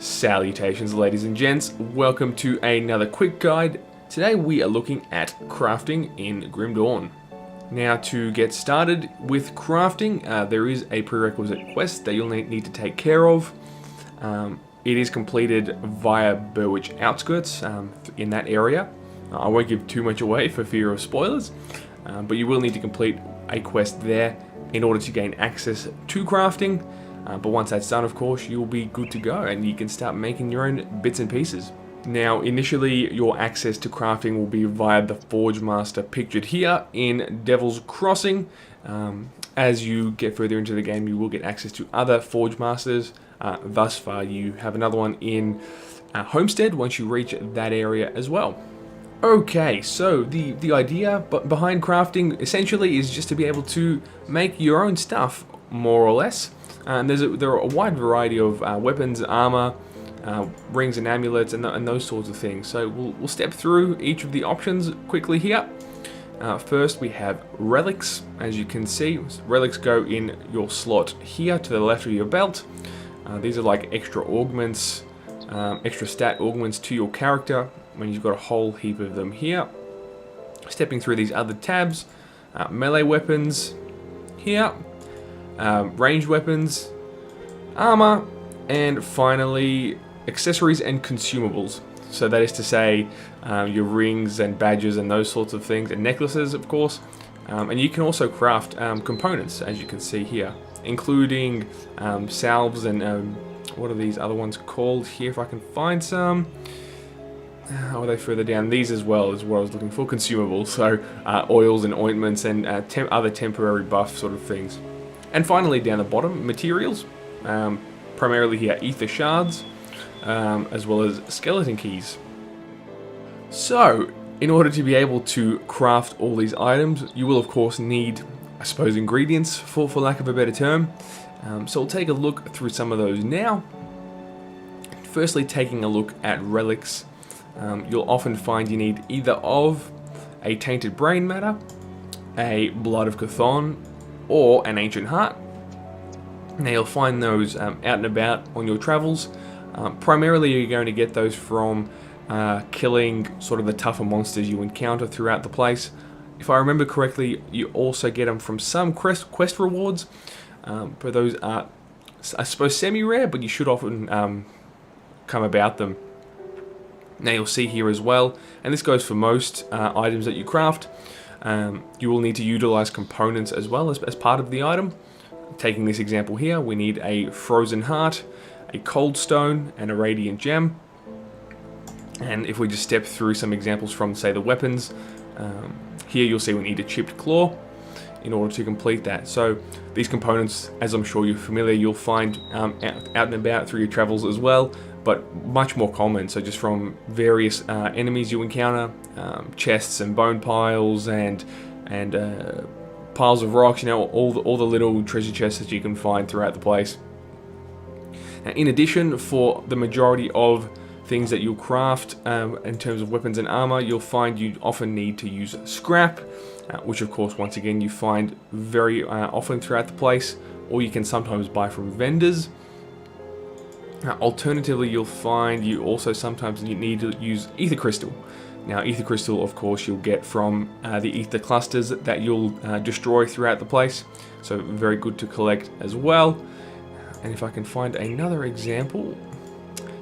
Salutations, ladies and gents, welcome to another quick guide. Today we are looking at crafting in Grim Dawn. Now, to get started with crafting, there is a prerequisite quest that you'll need to take care of. It is completed via Burwich Outskirts in that area. I won't give too much away for fear of spoilers, but you will need to complete a quest there in order to gain access to crafting. But once that's done, of course, you'll be good to go and you can start making your own bits and pieces. Now, initially, your access to crafting will be via the Forge Master pictured here in Devil's Crossing. As you get further into the game, you will get access to other Forge Masters. Thus far, you have another one in Homestead once you reach that area as well. Okay, so the idea behind crafting essentially is just to be able to make your own stuff, more or less. And there are a wide variety of weapons, armor, rings and amulets, and those sorts of things. So we'll step through each of the options quickly here. First, we have relics. As you can see, relics go in your slot here to the left of your belt. These are like extra augments, extra stat augments to your character, when you've got a whole heap of them here. Stepping through these other tabs, melee weapons here. Ranged weapons, armor, and finally accessories and consumables. So that is to say your rings and badges and those sorts of things, and necklaces, of course. And you can also craft components, as you can see here, including salves and what are these other ones called here, if I can find some. How are they further down? These as well is what I was looking for, consumables. So oils and ointments and other temporary buff sort of things. And finally, down the bottom, materials, primarily here, ether shards, as well as skeleton keys. So, in order to be able to craft all these items, you will of course need, I suppose, ingredients, for lack of a better term. So we'll take a look through some of those now. Firstly, taking a look at relics, you'll often find you need either of a tainted brain matter, a blood of Chthon, or an ancient heart. Now you'll find those out and about on your travels. Primarily you're going to get those from killing sort of the tougher monsters you encounter throughout the place. If I remember correctly, you also get them from some quest rewards, but those are, I suppose, semi-rare, but you should often come about them. Now you'll see here as well, and this goes for most items that you craft, you will need to utilize components as well as part of the item. Taking this example here, we need a frozen heart, a cold stone, and a radiant gem. And if we just step through some examples from, say, the weapons, here you'll see we need a chipped claw in order to complete that. So these components, as I'm sure you're familiar, you'll find out and about through your travels as well, but much more common. So just from various enemies you encounter, chests and bone piles and piles of rocks, you know, all the little treasure chests that you can find throughout the place. Now, in addition, for the majority of things that you'll craft in terms of weapons and armor, you'll find you often need to use scrap, which of course, once again, you find very often throughout the place, or you can sometimes buy from vendors. Alternatively, you'll find you also sometimes need to use ether crystal. Now, ether crystal, of course, you'll get from the ether clusters that you'll destroy throughout the place, so very good to collect as well. And if I can find another example,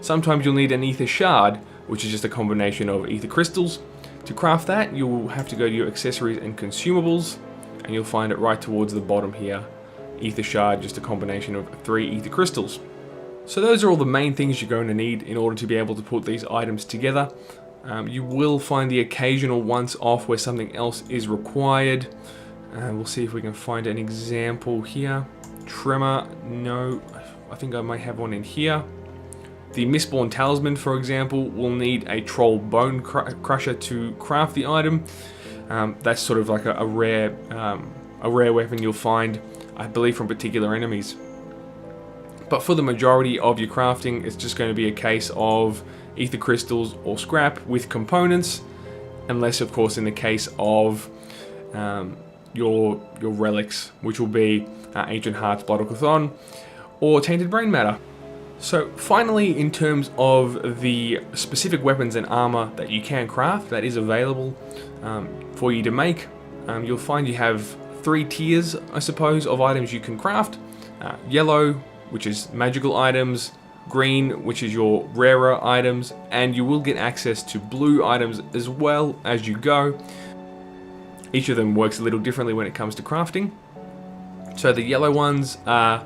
sometimes you'll need an ether shard, which is just a combination of ether crystals. To craft that, you'll have to go to your accessories and consumables, and you'll find it right towards the bottom here. Ether shard, just a combination of 3 ether crystals. So those are all the main things you're going to need in order to be able to put these items together. You will find the occasional once-off where something else is required. We'll see if we can find an example here. Tremor, no, I think I might have one in here. The Mistborn Talisman, for example, will need a Troll Bone Crusher to craft the item. That's sort of like a rare weapon you'll find, I believe, from particular enemies. But for the majority of your crafting, it's just going to be a case of ether crystals or scrap with components, unless, of course, in the case of your relics, which will be Ancient Hearts, Blood of Chthon, or Tainted Brain Matter. So finally, in terms of the specific weapons and armor that you can craft, that is available for you to make, you'll find you have 3 tiers, I suppose, of items you can craft. Yellow, which is magical items, green, which is your rarer items, and you will get access to blue items as well as you go. Each of them works a little differently when it comes to crafting. So the yellow ones are,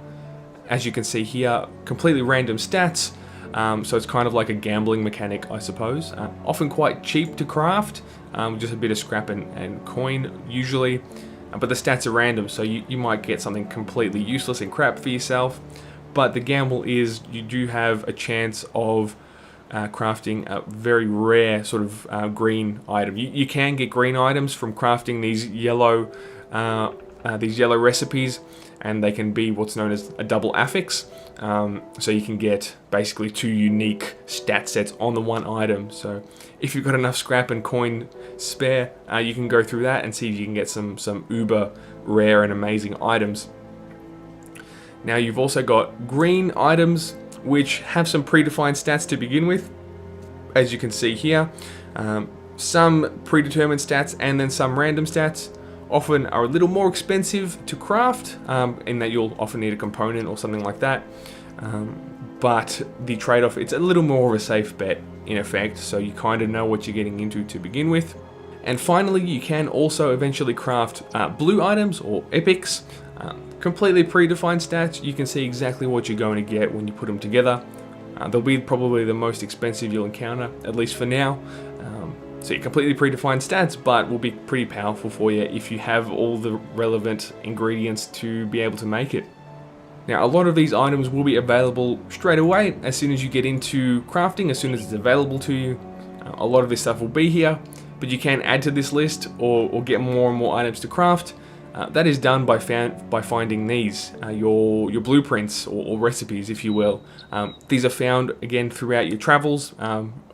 as you can see here, completely random stats. So it's kind of like a gambling mechanic, I suppose. Often quite cheap to craft, just a bit of scrap and coin usually. But the stats are random, so you might get something completely useless and crap for yourself. But the gamble is you do have a chance of crafting a very rare sort of green item. You can get green items from crafting these yellow recipes, and they can be what's known as a double affix. So you can get basically 2 unique stat sets on the one item. So if you've got enough scrap and coin spare, you can go through that and see if you can get some uber rare and amazing items. Now you've also got green items which have some predefined stats to begin with, as you can see here. Some predetermined stats and then some random stats. Often are a little more expensive to craft, in that you'll often need a component or something like that. But the trade-off, it's a little more of a safe bet in effect, so you kind of know what you're getting into to begin with. And finally, you can also eventually craft blue items or epics. Completely predefined stats. You can see exactly what you're going to get when you put them together. They'll be probably the most expensive you'll encounter, at least for now. So you completely predefined stats, but will be pretty powerful for you if you have all the relevant ingredients to be able to make it. Now, a lot of these items will be available straight away as soon as you get into crafting, as soon as it's available to you. A lot of this stuff will be here, but you can add to this list or get more and more items to craft. That is done by finding these, your blueprints or recipes, if you will. These are found, again, throughout your travels,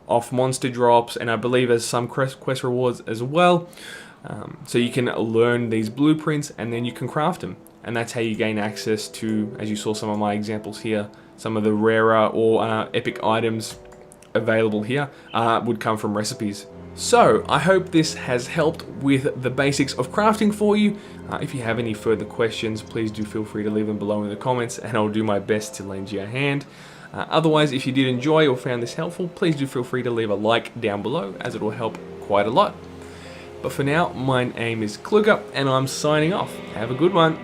off monster drops, and I believe as some quest rewards as well. So you can learn these blueprints and then you can craft them. And that's how you gain access to, as you saw some of my examples here, some of the rarer or epic items available here would come from recipes. So, I hope this has helped with the basics of crafting for you. If you have any further questions, please do feel free to leave them below in the comments and I'll do my best to lend you a hand. Otherwise, if you did enjoy or found this helpful, please do feel free to leave a like down below, as it will help quite a lot. But for now, my name is Kluger and I'm signing off. Have a good one.